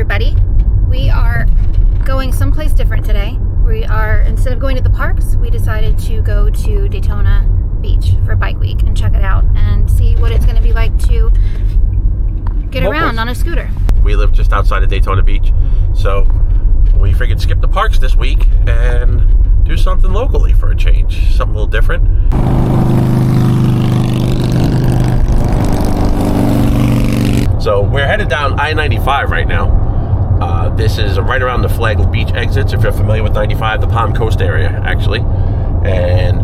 everybody. We are going someplace different today. Instead of going to the parks, we decided to go to Daytona Beach for Bike Week and check it out and see what it's going to be like to get around on a scooter. We live just outside of Daytona Beach, so we figured skip the parks this week and do something locally for a change, something a little different. So we're headed down I-95 right now. This is right around the Flagler Beach exits, if you're familiar with 95, the Palm Coast area, actually. And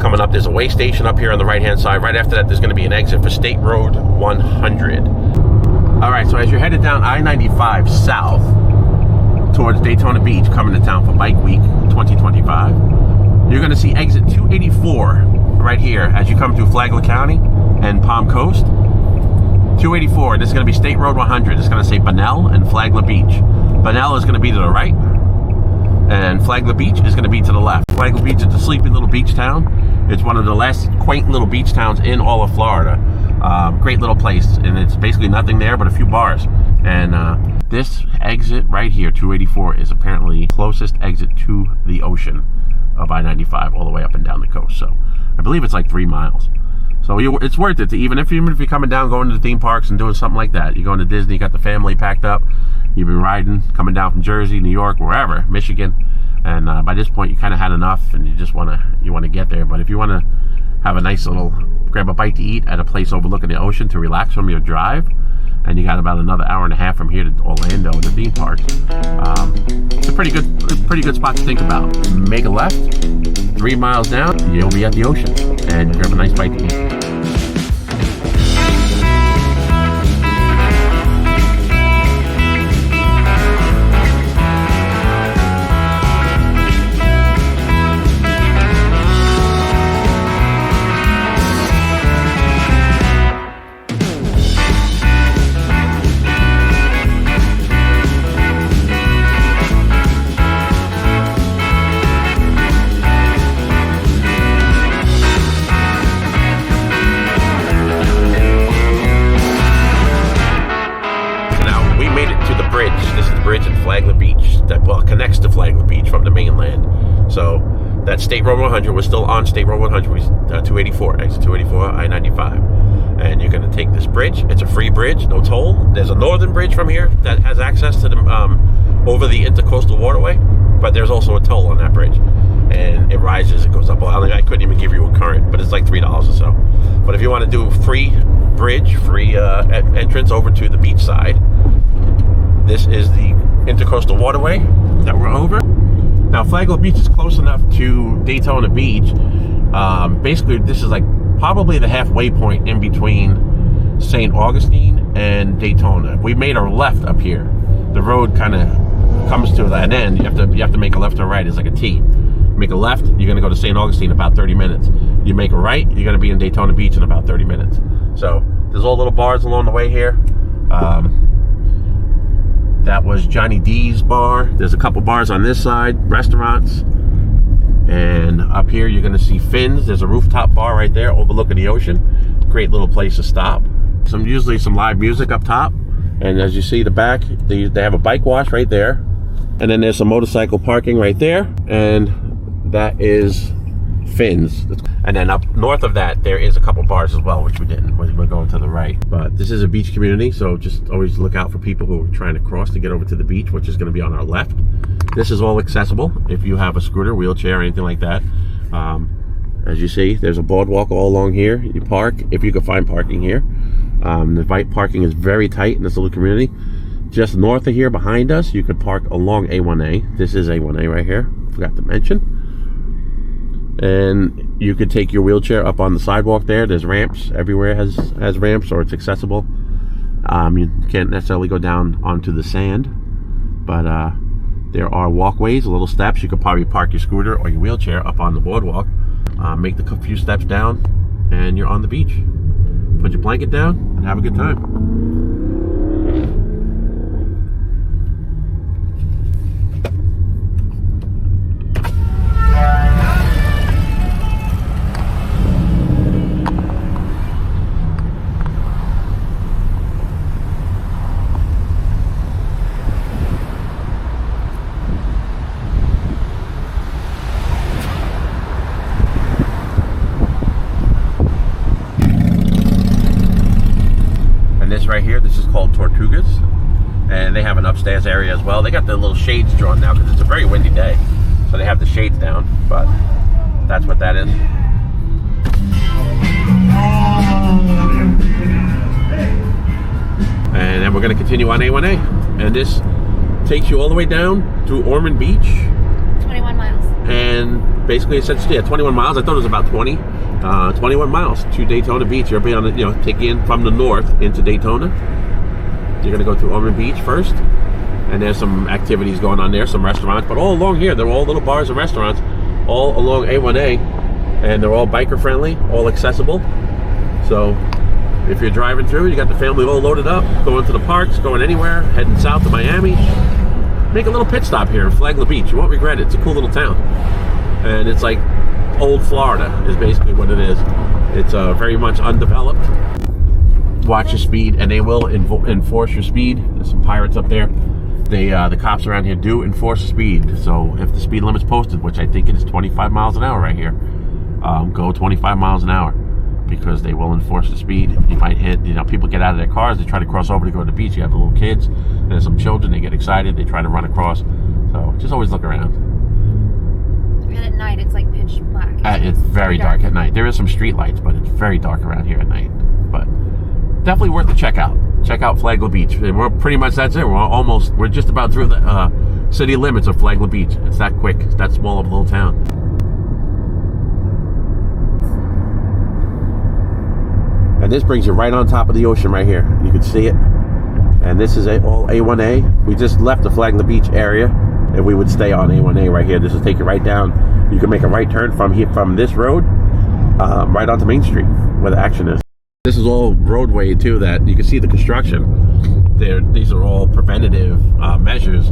coming up, there's a way station up here on the right-hand side. Right after that, there's going to be an exit for State Road 100. All right, so as you're headed down I-95 south towards Daytona Beach, coming to town for Bike Week 2025, you're going to see exit 284 right here as you come through Flagler County and Palm Coast. 284, this is going to be State Road 100. It's going to say Bunnell and Flagler Beach. Bunnell is going to be to the right, and Flagler Beach is going to be to the left. Flagler Beach is a sleepy little beach town. It's one of the last quaint little beach towns in all of Florida. Great little place, and it's basically nothing there but a few bars. And this exit right here, 284, is apparently the closest exit to the ocean of I-95 all the way up and down the coast. So I believe it's like 3 miles. So it's worth it to even if you're coming down, going to the theme parks and doing something like that. You're going to Disney, you got the family packed up, you've been riding, coming down from Jersey, New York, wherever, Michigan, and by this point you kind of had enough and you just want to get there. But if you want to have a nice little, grab a bite to eat at a place overlooking the ocean to relax from your drive, and you got about another hour and a half from here to Orlando, the theme parks, it's a pretty good spot to think about. Make a left, 3 miles down, you'll be at the ocean, and grab a nice bite to eat. Flagler Beach that connects to Flagler Beach from the mainland. So that State Road 100, we're still on State Road 100, 284, exit 284, I-95. And you're going to take this bridge. It's a free bridge, no toll. There's a northern bridge from here that has access to the over the intercoastal waterway, but there's also a toll on that bridge. And it rises, it goes up. Well, I couldn't even give you a current, but it's like $3 or so. But if you want to do free bridge, free entrance over to the beach side, this is the intercoastal waterway that we're over. Now Flagler Beach is close enough to Daytona Beach. Basically this is like probably the halfway point in between St. Augustine and Daytona. We made a left up here. The road kind of comes to that end. You have to make a left or right. It's like a T. Make a left, you're going to go to St. Augustine in about 30 minutes. You make a right, you're going to be in Daytona Beach in about 30 minutes. So there's all little bars along the way here. That was Johnny D's bar. There's a couple bars on this side, restaurants. And up here you're going to see Finn's. There's a rooftop bar right there overlooking the ocean. Great little place to stop. Usually some live music up top. And as you see the back, they have a bike wash right there. And then there's some motorcycle parking right there. And that is Finn's. And then up north of that, there is a couple bars as well, which we didn't. We're going to the right. But this is a beach community, so just always look out for people who are trying to cross to get over to the beach, which is going to be on our left. This is all accessible if you have a scooter, wheelchair, or anything like that. As you see, there's a boardwalk all along here. You park, if you can find parking here. The bike parking is very tight in this little community. Just north of here, behind us, you could park along A1A. This is A1A right here, forgot to mention. And you could take your wheelchair up on the sidewalk there. There's ramps everywhere, has ramps, or it's accessible. You can't necessarily go down onto the sand, but there are walkways, little steps. You could probably park your scooter or your wheelchair up on the boardwalk, make the few steps down, and you're on the beach. Put your blanket down and have a good time. called Tortugas, and they have an upstairs area as well. They got the little shades drawn now because it's a very windy day, so they have the shades down, but that's what that is. And then we're going to continue on A1A, and this takes you all the way down to Ormond Beach. 21 miles. And basically essentially 21 miles. I thought it was about 20. 21 miles to Daytona Beach. You're be on the, take you in from the north into Daytona. You're going to go through Ormond Beach first, and there's some activities going on there, some restaurants, but all along here, they're all little bars and restaurants all along A1A, and they're all biker friendly, all accessible. So if you're driving through, you got the family all loaded up, going to the parks, going anywhere, heading south to Miami, make a little pit stop here in Flagler Beach. You won't regret it. It's a cool little town. And it's like old Florida is basically what it is. It's very much undeveloped. Watch your speed, and they will enforce your speed. There's some pirates up there. The cops around here do enforce the speed. So if the speed limit's posted, which I think it is 25 miles an hour right here, go 25 miles an hour. Because they will enforce the speed. You might hit, people get out of their cars, they try to cross over to go to the beach. You have the little kids, there's some children, they get excited, they try to run across. So just always look around. And at night, it's like pitch black. It's very dark at night. There is some street lights, but it's very dark around here at night. But definitely worth the check out. Check out Flagler Beach. And we're pretty much, that's it. We're just about through the city limits of Flagler Beach. It's that quick. It's that small of a little town. And this brings you right on top of the ocean right here. You can see it. And this is all A1A. We just left the Flagler Beach area, and we would stay on A1A right here. This will take you right down. You can make a right turn from here, from this road, right onto Main Street, where the action is. This is all roadway too. That you can see the construction. These are all preventative measures.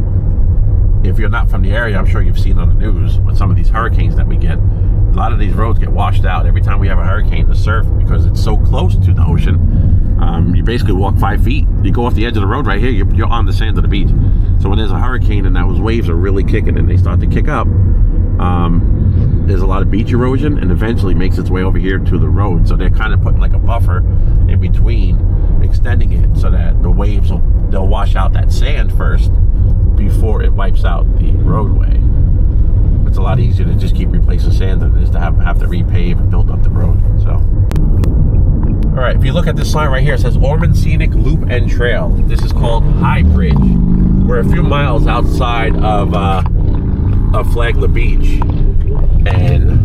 If you're not from the area, I'm sure you've seen on the news with some of these hurricanes that we get. A lot of these roads get washed out. Every time we have a hurricane, the surf, because it's so close to the ocean, you basically walk 5 feet. You go off the edge of the road right here, you're on the sand of the beach. So when there's a hurricane and those waves are really kicking and they start to kick up, there's a lot of beach erosion, and eventually makes its way over here to the road. So they're kind of putting like a buffer in between, extending it so that the waves they'll wash out that sand first before it wipes out the roadway. It's a lot easier to just keep replacing sand than it is to have to repave and build up the road. So, all right, if you look at this sign right here, it says Ormond Scenic Loop and Trail. This is called High Bridge. We're a few miles outside of Flagler Beach and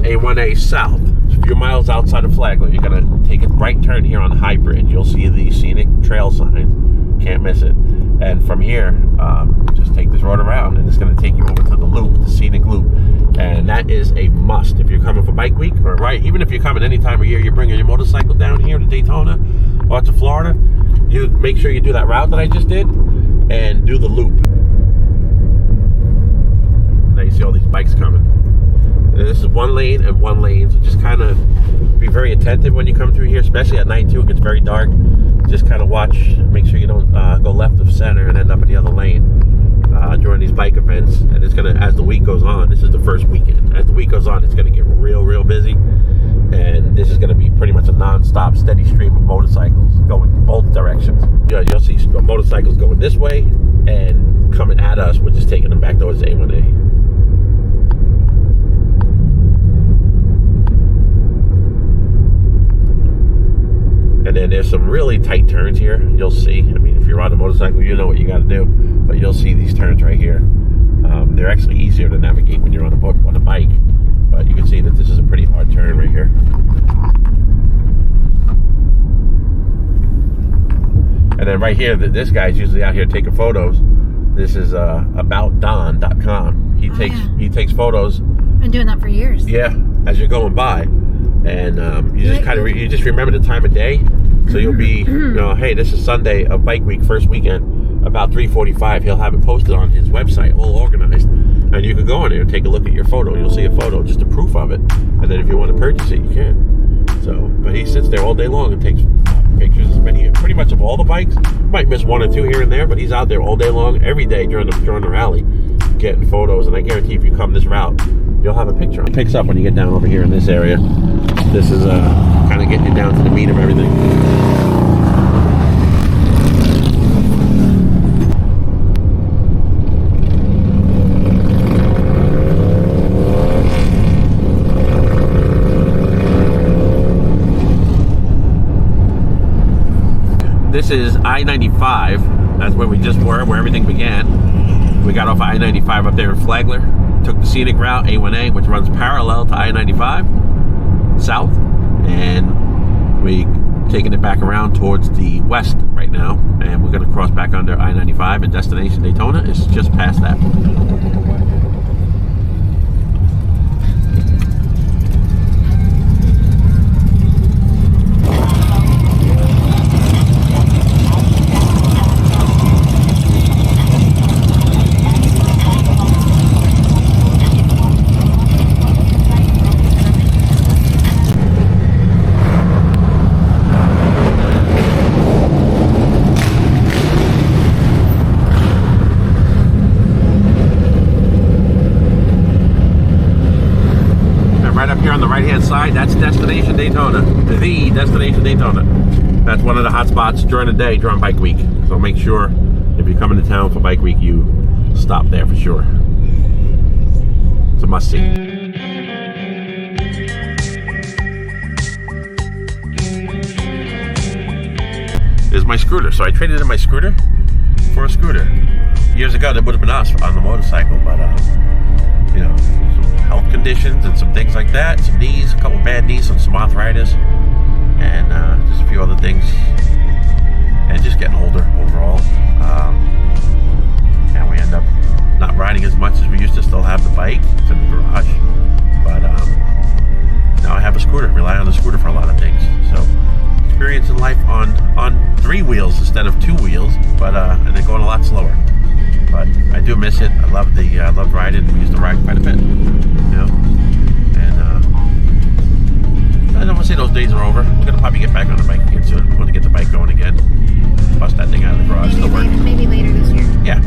A1A South. A few miles outside of Flagler. You're gonna take a right turn here on High Bridge. You'll see the Scenic Trail sign. Can't miss it. And from here, just take this road around, and it's going to take you over to the loop, the Scenic Loop. And that is a must if you're coming for Bike Week, or even if you're coming any time of year, you're bringing your motorcycle down here to Daytona or to Florida, you make sure you do that route that I just did and do the loop. Now you see all these bikes coming. And this is one lane and one lane, so just kind of be very attentive when you come through here, especially at night too. It gets very dark. Just kind of watch, make sure you don't go left of center and end up in the other lane during these bike events. And it's gonna, as the week goes on, this is the first weekend. As the week goes on, it's gonna get real busy, and this is gonna be pretty much a non-stop, steady stream of motorcycles going both directions. You'll see motorcycles going this way and coming at us. We're just taking them back towards A1A. And then there's some really tight turns here. You'll see. I mean, if you're on a motorcycle, you know what you got to do. But you'll see these turns right here. They're actually easier to navigate when you're on a bike. But you can see that this is a pretty hard turn right here. And then right here, this guy's usually out here taking photos. This is aboutdon.com. He takes photos. Been doing that for years. Yeah, as you're going by. And you just remember the time of day, so you'll be, hey, this is Sunday of Bike Week, first weekend, about 3:45. He'll have it posted on his website, all organized, and you can go in there and take a look at your photo. You'll see a photo, just a proof of it, and then if you want to purchase it, you can. So, but he sits there all day long and takes pictures, pretty much of all the bikes. Might miss one or two here and there, but he's out there all day long, every day during the rally, getting photos. And I guarantee if you come this route, you'll have a picture. It picks up when you get down over here in this area. This is kind of getting you down to the meat of everything. This is I-95. That's where we just were, where everything began. We got off I-95 up there in Flagler, took the Scenic route, A1A, which runs parallel to I-95 south, and we taking it back around towards the west right now, and we're going to cross back under I-95, and destination Daytona is just past that. Right up here on the right-hand side, that's Destination Daytona. The Destination Daytona. That's one of the hot spots during the day during Bike Week. So make sure if you're coming to town for Bike Week, you stop there for sure. It's a must-see. There's my scooter. So I traded in my scooter for a scooter. Years ago, that would have been us on the motorcycle, but you know, health conditions and some things like that, some knees, a couple bad knees, some arthritis, and just a few other things, and just getting older overall. And we end up not riding as much as we used to. Still have the bike, it's in the garage, but now I have a scooter, rely on the scooter for a lot of things. So experiencing life on 3 wheels instead of 2 wheels, but and they're going a lot slower. But I do miss it. I love loved riding. We used to ride quite a bit, you know. And I don't want to say those days are over. We're gonna probably get back on the bike again soon. Want to get the bike going again. Bust that thing out of the garage. Maybe later this year. Yeah.